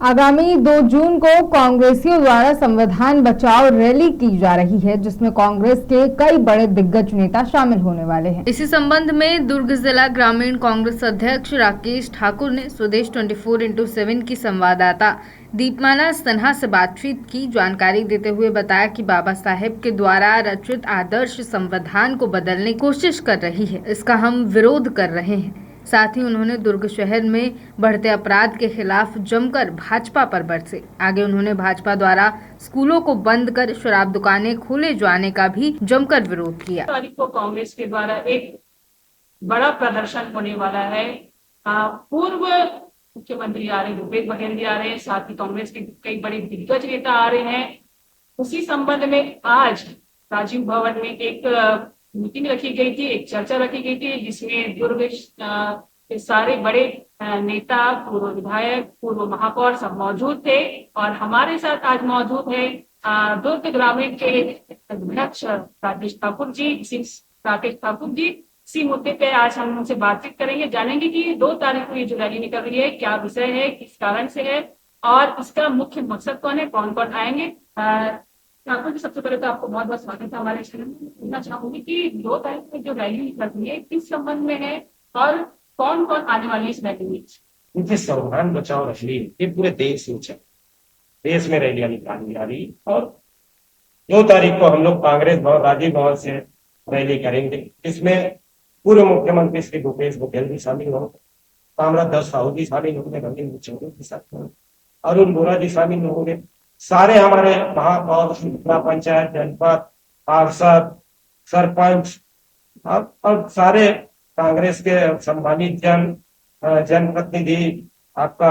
आगामी 2 जून को कांग्रेसियों द्वारा संविधान बचाओ रैली की जा रही है, जिसमें कांग्रेस के कई बड़े दिग्गज नेता शामिल होने वाले हैं। इसी संबंध में दुर्ग जिला ग्रामीण कांग्रेस अध्यक्ष राकेश ठाकुर ने स्वदेश 24x7 की संवाददाता दीपमाला सिन्हा से बातचीत की जानकारी देते हुए बताया कि बाबा साहेब के द्वारा रचित आदर्श संविधान को बदलने की कोशिश कर रही है, इसका हम विरोध कर रहे हैं। साथ ही उन्होंने दुर्ग शहर में बढ़ते अपराध के खिलाफ जमकर भाजपा पर बरसे। आगे उन्होंने भाजपा द्वारा स्कूलों को बंद कर शराब दुकानें खोले जाने का भी जमकर विरोध किया। तारीख को कांग्रेस के द्वारा एक बड़ा प्रदर्शन होने वाला है। पूर्व मुख्यमंत्री आ रहे हैं, भूपेश बघेल जी आ रहे हैं, साथ ही कांग्रेस के कई बड़े दिग्गज नेता आ रहे हैं। उसी संबंध में आज राजीव भवन में एक मीटिंग रखी गई थी, एक चर्चा रखी गई थी, जिसमें दुर्ग के सारे बड़े नेता, पूर्व विधायक, पूर्व महापौर सब मौजूद थे। और हमारे साथ आज मौजूद है दुर्ग ग्रामीण के अध्यक्ष राकेश ठाकुर जी। इसी मुद्दे पे आज हम उनसे बातचीत करेंगे, जानेंगे कि 2 तारीख को ये जो रैली निकल रही है, क्या विषय है, किस कारण से है और इसका मुख्य मकसद कौन है, कौन कौन आएंगे। ठाकुर जी, सबसे पहले तो आपको बहुत बहुत स्वागत है हमारे चैनल में। पूछना चाहूंगी कि 2 तारीख को जो रैली निकल रही है, किस संबंध में है और कौन कौन आने वाली है इस रैली में। देखिए, संविधान बचाओ रैली ये पूरे देश में चल, देश में रैलियां निकाली जा रही और 2 तारीख को हम लोग कांग्रेस भवन, राजीव भवन से रैली करेंगे। इसमें पूर्व मुख्यमंत्री श्री भूपेश बघेल भी शामिल होंगे, ताम्रध्वज साहू जी शामिल होंगे, रविंद्र चौधरी के साथ अरुण बोरा जी शामिल होंगे, सारे हमारे महापौर, जिला पंचायत, जनपद, पार्षद, सरपंच और सारे कांग्रेस के सम्मानित जनप्रतिनिधि, आपका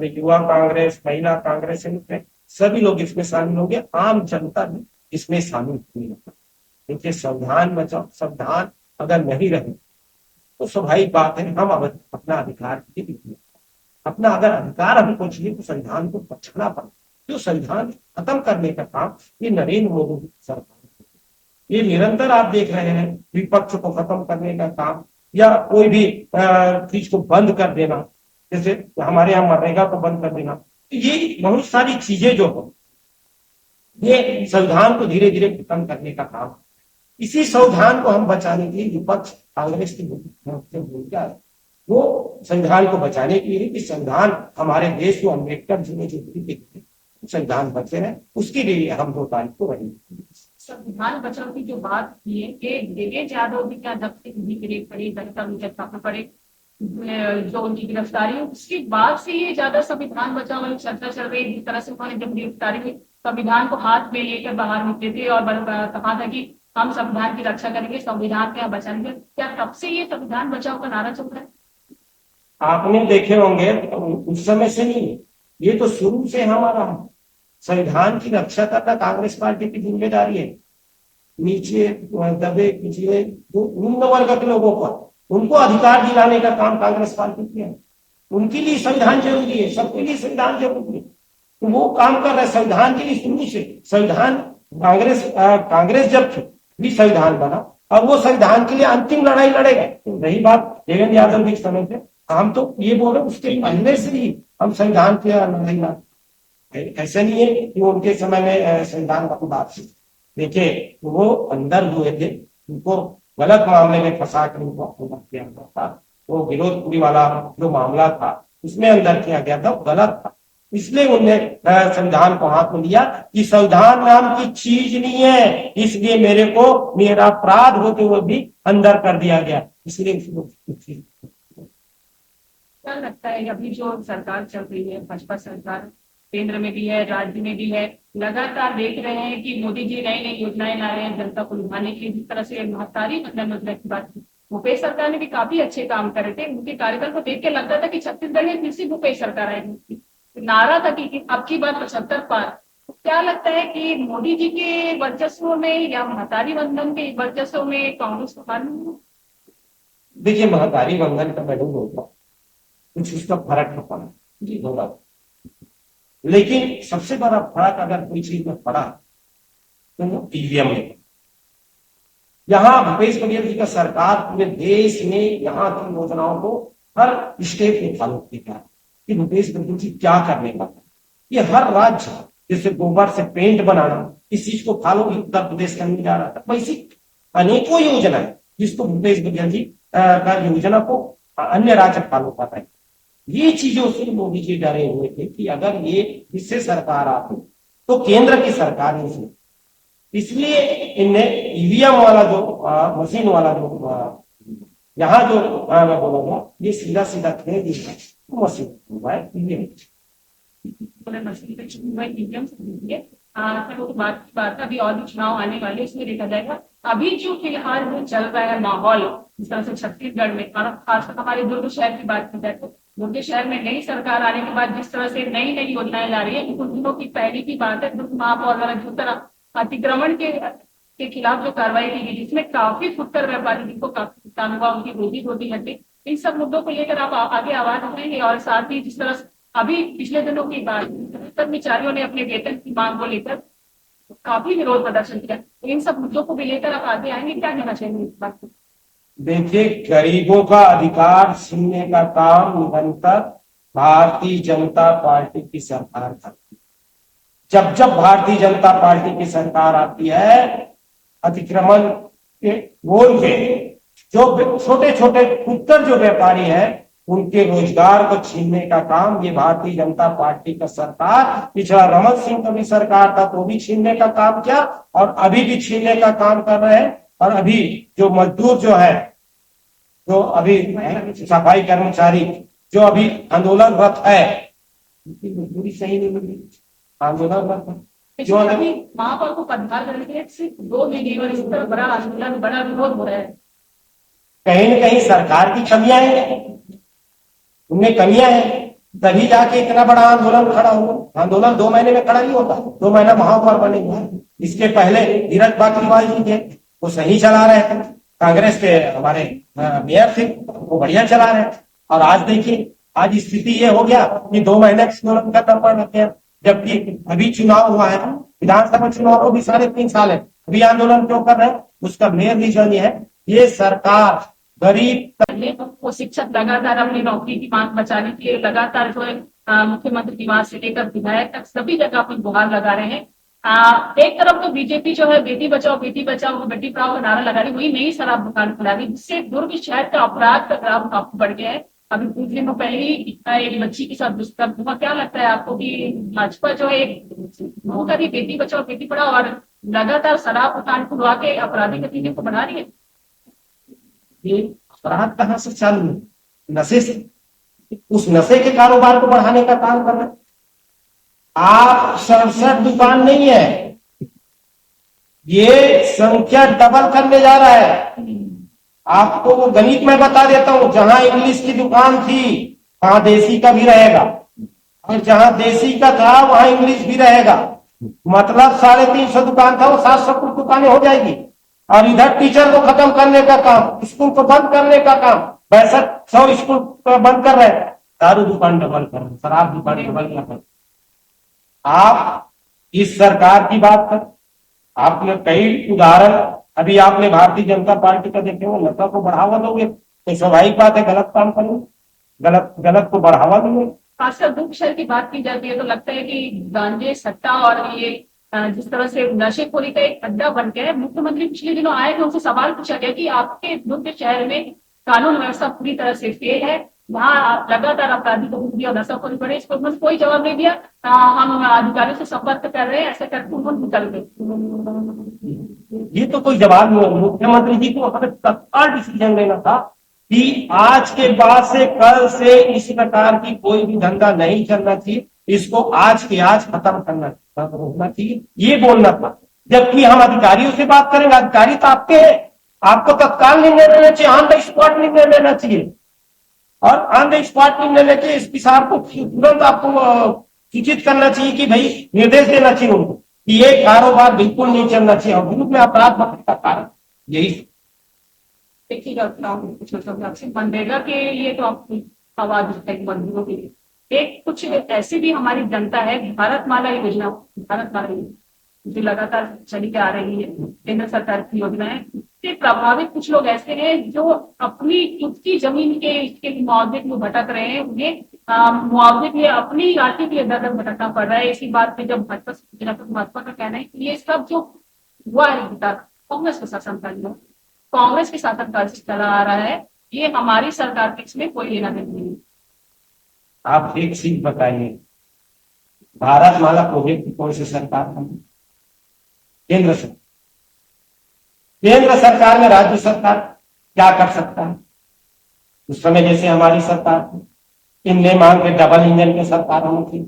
युवा कांग्रेस, महिला कांग्रेस, सभी लोग इसमें शामिल होंगे। आम जनता भी इसमें शामिल हुई है। देखिए, संविधान बचाओ, संविधान अगर नहीं रहे तो स्वाभाविक बात है हम अपना अधिकार अपना अगर अधिकार हमको चाहिए तो संविधान को बचाना पड़े। जो संविधान खत्म करने का काम ये नरेंद्र मोदी सरकार, ये निरंतर आप देख रहे हैं, विपक्ष को खत्म करने का काम या कोई भी चीज को बंद कर देना, जैसे हमारे यहाँ मनरेगा को बंद कर देना, ये बहुत सारी चीजें जो हो, ये संविधान को धीरे धीरे खत्म करने का काम। इसी संविधान को हम बचाने के लिए विपक्ष कांग्रेस की भूमिका है, वो संविधान को बचाने के लिए कि संविधान हमारे देश को अम्बेडकर जी ने जो संविधान बचे हैं, उसके लिए हम 2 तारीख को रहेंगे। संविधान बचाव की जो बात की है कि देवेश यादव जी का जब से पड़ी पड़े जो उनकी गिरफ्तारी है, उसके बाद से ये ज्यादा संविधान बचाव वाली चर्चा चल रही है। जिस तरह से उन्होंने जब गिरफ्तारी में संविधान को हाथ में लेकर बाहर निकले थे और कहा था कि हम संविधान की रक्षा करेंगे, संविधान को बचाएंगे, क्या तब से ये संविधान बचाओ का नारा चल रहा है? आपने देखे होंगे उस समय से नहीं, ये तो शुरू से हमारा संविधान की रक्षा करना कांग्रेस पार्टी की जिम्मेदारी है। नीचे दबे पिछले निम्न वर्ग के लोगों को उनको अधिकार दिलाने का काम कांग्रेस पार्टी की है। उनके लिए संविधान जरूरी है, सबके लिए संविधान जरूरी है, तो वो काम कर रहे हैं संविधान के लिए। शुरू से संविधान कांग्रेस जब भी संविधान बना, अब वो संविधान के लिए अंतिम लड़ाई लड़ेगा। रही बात देवेंद्र यादव के समय से, हम तो ये बोल रहे उसके पहले से ही हम संविधान की लड़ाई लड़े। ऐसा नहीं है कि उनके समय में संविधान की बात थी। देखिए, वो अंदर हुए थे, उनको गलत मामले में फंसा कर उनको किया गया था। वो विरोधपुरी वाला जो मामला था उसमें अंदर किया गया था, गलत था, इसलिए उन्होंने संविधान को हाथ में लिया कि संविधान नाम की चीज नहीं है, इसलिए मेरे को मेरा अपराध होते हुए भी अंदर कर दिया गया, इसलिए क्या लगता है अभी जो सरकार चल रही है, भाजपा सरकार, केंद्र में भी है, राज्य में भी है, लगातार देख रहे हैं कि मोदी जी नई नई योजनाएं ला रहे हैं जनता को लुभाने के लिए। जिस तरह से महतारी वंदन योजना की बात की, भूपेश सरकार ने भी काफी अच्छे काम करे थे। उनके कार्यकाल को देख के लगता था कि छत्तीसगढ़ में फिर से भूपेश सरकार आएगी, नारा था कि अब की बात 75 पार। तो क्या लगता है कि मोदी जी के वर्चस्व में या महतारी वंदन के वर्चस्व में कांग्रेस को हार? देखिए, महतारी वंदन का मैं नहीं बोलता, कुछ उसका फर्क तो पड़ा जी होगा, लेकिन सबसे बड़ा फर्क अगर कोई चीज में पड़ा तो वो ईवीएम में। यहाँ भूपेश बघेल जी का सरकार पूरे देश में यहाँ की योजनाओं को हर स्टेट में फॉलो किया, कि भूपेश बघेल जी क्या करने का। ये हर राज्य जैसे गोबर से पेंट बनाना, इस चीज को फॉलो उत्तर प्रदेश करने जा रहा था। वैसी अनेकों योजना है जिसको भूपेश बघेल जी का योजना को अन्य राज्य फॉलो कर रहे हैं। ये चीजों से मोदी जी डरे हुए थे कि अगर ये इससे सरकार आती तो केंद्र की सरकार नहीं, इसलिए इनने ईवीएम वाला जो मशीन वाला जो यहाँ जो मैं बोलूंगा ये सीधा सीधा खेल दिया मशीन हुआ है ईवीएम। मशीन पे चुनाव ईवीएम से दीजिए तो बात अभी और भी चुनाव आने वाले उसमें देखा जाएगा। अभी जो फिलहाल जो चल रहा है माहौल जिस तरह से छत्तीसगढ़ में खासकर हमारे दुर्ग शहर की बात की जाए तो दुर्ग शहर में नई सरकार आने के बाद जिस तरह से नई नई योजनाएं ला रही है, कुछ दिनों की पहले की बात है दुर्ग महापौर द्वारा जिस तरह अतिक्रमण के खिलाफ जो कार्रवाई की गई जिसमें काफी फुटकर व्यापारी जिनको काफी नुकसान हुआ, उनकी रोजी रोटी हटे, इन सब मुद्दों को लेकर आप आगे आवाज उठाएंगे। और साथ ही जिस तरह अभी पिछले दिनों की बात कर्मचारियों ने अपने वेतन की मांग को लेकर काफी विरोध प्रदर्शन किया, तो इन सब मुद्दों को भी लेकर आप आगे आएंगे, क्या कहना चाहेंगे इस बात को? देखिए, गरीबों का अधिकार छीनने का काम निरंतर भारतीय जनता पार्टी की सरकार करती है। जब जब भारतीय जनता पार्टी की सरकार आती है, अतिक्रमण के बोल के जो छोटे छोटे खुदकर जो व्यापारी है उनके रोजगार को छीनने का काम ये भारतीय जनता पार्टी का सरकार, पिछला रमन सिंह का भी सरकार था तो भी छीनने का काम किया और अभी भी छीनने का काम कर रहे हैं। और अभी जो मजदूर जो है, जो अभी सफाई कर्मचारी जो अभी आंदोलनरत है, उनकी मजदूरी सही नहीं मिल रही, आंदोलनरत जो महापौर को पदभार करने के लिए सिर्फ 2 महीने और इस तरह बड़ा आंदोलन बड़ा विरोध हो रहा है। कहीं न कहीं सरकार की कमियां हैं, उनमें कमियां हैं, तभी जाके इतना बड़ा आंदोलन खड़ा हुआ। आंदोलन 2 महीने में खड़ा नहीं होता, 2 महीना महापौर बने हुए। इसके पहले धीरज बाकलीवाल जी थे, वो सही चला रहे थे, कांग्रेस के हमारे मेयर थे, वो बढ़िया चला रहे थे। और आज देखिए, आज स्थिति ये हो गया कि 2 महीने आंदोलन का दर्पण रखे हैं, जबकि अभी चुनाव हुआ है, विधानसभा चुनाव को भी 3.5 साल है, अभी आंदोलन क्यों कर रहे हैं? उसका मेन रीजन ये है, ये सरकार गरीब वो शिक्षक लगातार अपनी नौकरी की मांग बचाने के लिए लगातार जो है मुख्यमंत्री निवास से लेकर विधायक तक सभी जगह अपनी गुहार लगा रहे हैं। एक तरफ तो बीजेपी जो है बेटी बचाओ बेटी पढ़ाओ का नारा लगा रही, वही नई शराब दुकान खुला रही, जिससे दुर्ग शहर का अपराध का ग्राफ काफी बढ़ गया है। अभी कुछ दिनों पहले ही एक बच्ची के साथ दुष्कर्म हुआ। क्या लगता है आपको कि भाजपा जो है वो कर रही बेटी बचाओ बेटी पढ़ाओ और लगातार शराब दुकान खुलवा के अपराधी गतिविधियों को बढ़ा रही है? ये अपराध कहाँ से चालू है? नशे से। उस नशे के कारोबार को बढ़ाने का काम कर रहे हैं आप। 67 दुकान नहीं है, ये संख्या डबल करने जा रहा है। आपको वो गणित में बता देता हूं, जहां इंग्लिश की दुकान थी वहां देसी का भी रहेगा और जहां देसी का था वहां इंग्लिश भी रहेगा। मतलब 350 दुकान था, वो 700 दुकानें हो जाएगी। और इधर टीचर को खत्म करने का काम, स्कूल को बंद करने का काम, 62 स्कूल बंद कर रहे हैं, दारू दुकान डबल कर रहे, शराब दुकान डबल कर। आप इस सरकार की बात कर, आपने कई उदाहरण, अभी आपने भारतीय जनता पार्टी का देखे हो, नशा को बढ़ावा दोगे तो स्वाभाविक बात है गलत काम करोगे, गलत को बढ़ावा दोगे। खासकर दुर्ग शहर की बात की जाती है तो लगता है कि गांजे सट्टा और ये जिस तरह से नशेखोरी का एक अड्डा बन गया है। मुख्यमंत्री पिछले दिनों आए थे, उनसे सवाल पूछा गया कि आपके दुर्ग शहर में कानून व्यवस्था पूरी तरह से फेल है, वहाँ लगातार आपराधिक गतिविधि और नशाखोरी बढ़े, इसको उन्होंने कोई जवाब नहीं दिया। हम अधिकारियों से संपर्क कर रहे हैं, ऐसा करके उन्होंने निकल गए। ये तो कोई जवाब नहीं है। मुख्यमंत्री जी को हमें तत्काल डिसीजन लेना था कि आज के बाद से, कल से इस प्रकार की कोई भी धंधा नहीं चलना चाहिए, इसको आज के आज खत्म करना चाहिए, ये बोलना था। जबकि हम अधिकारियों से बात करेंगे, अधिकारी तो आपके हैं, आपको तत्काल निर्णय लेना चाहिए, ऑन द स्पॉट निर्णय लेना चाहिए। और ऑन द स्पॉट निर्णय लेके एसपी साहब को तुरंत आपको सूचित करना चाहिए कि भाई निर्देश देना चाहिए उनको कि ये कारोबार बिल्कुल नहीं चलना चाहिए और ग्रुप में अपराध बढ़ने का कारण यही। मनरेगा के लिए तो आपकी आवाज उठाई, मजदूरों के लिए एक कुछ ऐसी भी हमारी जनता है, भारतमाला योजना, भारतमाला जो लगातार चली आ रही है, केंद्र सरकार की योजना है, इससे प्रभावित कुछ लोग ऐसे हैं जो अपनी खुद की जमीन के इसके मुआवजे में भटक रहे हैं, उन्हें मुआवजे के लिए अपनी राशि के लिए दर दर भटकना पड़ रहा है। इसी बात पे जब भाजपा का कहना है कि ये सब जो हुआ है कांग्रेस के शासनकाल में, कांग्रेस के शासनकाल से चला आ रहा है, ये हमारी सरकार के इसमें कोई लेना देना नहीं है। आप एक चीज बताइए, भारत माला प्रोजेक्ट की कौन सी सरकार है? केंद्र सरकार। केंद्र सरकार में राज्य सरकार क्या कर सकता है? उस समय जैसे हमारी सरकार थी, इनने मांग के डबल इंजन की सरकार होनी थी।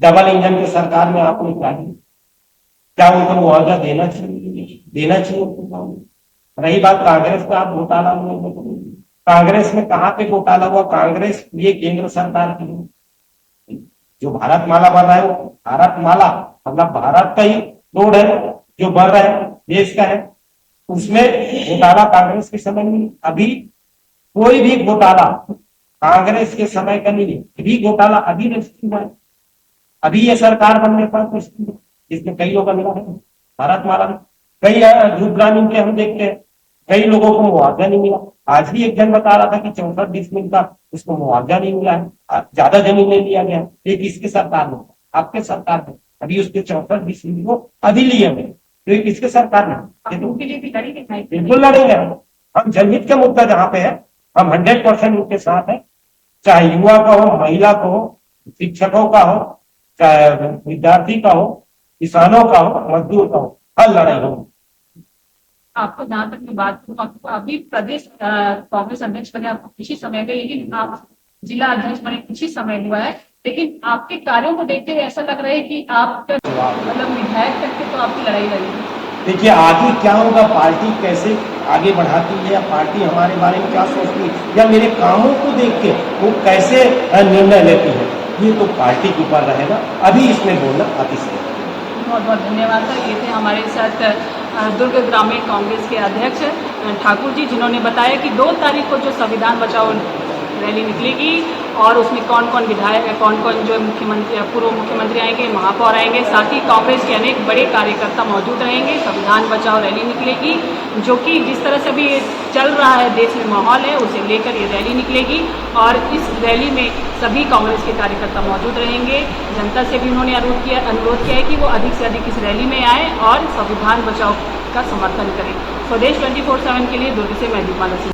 डबल इंजन की सरकार में आपने क्या किया? क्या उनको मुआवजा देना चाहिए? देना चाहिए उनको। रही बात कांग्रेस का, आप घोटाला हुआ, कांग्रेस में कहाँ पे घोटाला हुआ? कांग्रेस ये केंद्र सरकार की जो भारत माला बन रहा है, वो भारत माला मतलब भारत का ही रोड है जो बन रहा है, देश का है, उसमें घोटाला कांग्रेस के समय में। अभी कोई भी घोटाला कांग्रेस के समय का नहीं है, अभी घोटाला अभी रजिस्ट्री हुआ है, अभी ये सरकार बनने पर इसमें कई लोग मिला है भारत माला में। कई ध्रुव ग्रामीण के हम देखते हैं कई लोगों को मुआवजा नहीं मिला। आज भी एक जन बता रहा था कि 64 डिसमिल का उसको मुआवजा नहीं मिला है, ज्यादा जमीन ले लिया गया। ये किसके सरकार में? आपके सरकार में। अभी उसके 64 डिसमिल को अभी लिए हुए, तो ये किसके सरकार में? उनके लिए भी लड़ेंगे, बिल्कुल लड़ेंगे। हम जनहित का मुद्दा जहाँ पे है, हम 100% उनके साथ है, चाहे युवा का हो, महिला का हो, शिक्षकों का हो, चाहे विद्यार्थी का हो, किसानों का हो, मजदूर का हो, हर लड़ाई हो। आपको जहां तक मैं बात करूं, आपको अभी प्रदेश कांग्रेस अध्यक्ष बने आपको कुछ ही समय गए, लेकिन आप जिला अध्यक्ष बने कुछ ही समय हुआ है, लेकिन आपके कार्यों को देखते हुए ऐसा लग रहा है कि आप मतलब विधायक तक के तो आपकी लड़ाई लड़ी। देखिए आगे क्या होगा, पार्टी कैसे आगे बढ़ाती है, या पार्टी हमारे बारे में क्या सोचती है, या मेरे कामों को देख के वो कैसे निर्णय लेती है, ये तो पार्टी के ऊपर रहेगा। अभी इसमें बोलना अतिशय। बहुत बहुत धन्यवाद सर। ये थे हमारे साथ दुर्ग ग्रामीण कांग्रेस के अध्यक्ष ठाकुर जी, जिन्होंने बताया कि 2 तारीख को जो संविधान बचाओ रैली निकलेगी और उसमें कौन कौन विधायक, कौन कौन जो मुख्यमंत्री, पूर्व मुख्यमंत्री आएंगे, महापौर आएंगे, साथ ही कांग्रेस के अनेक बड़े कार्यकर्ता मौजूद रहेंगे। संविधान बचाओ रैली निकलेगी, जो कि जिस तरह से अभी चल रहा है देश में माहौल है, उसे लेकर ये रैली निकलेगी और इस रैली में सभी कांग्रेस के कार्यकर्ता मौजूद रहेंगे। जनता से भी उन्होंने अनुरोध किया है कि वो अधिक से अधिक इस रैली में आए और संविधान बचाओ का समर्थन करें। स्वदेश 24/7 के लिए दुर्ग से मैं दीपाला सिंह।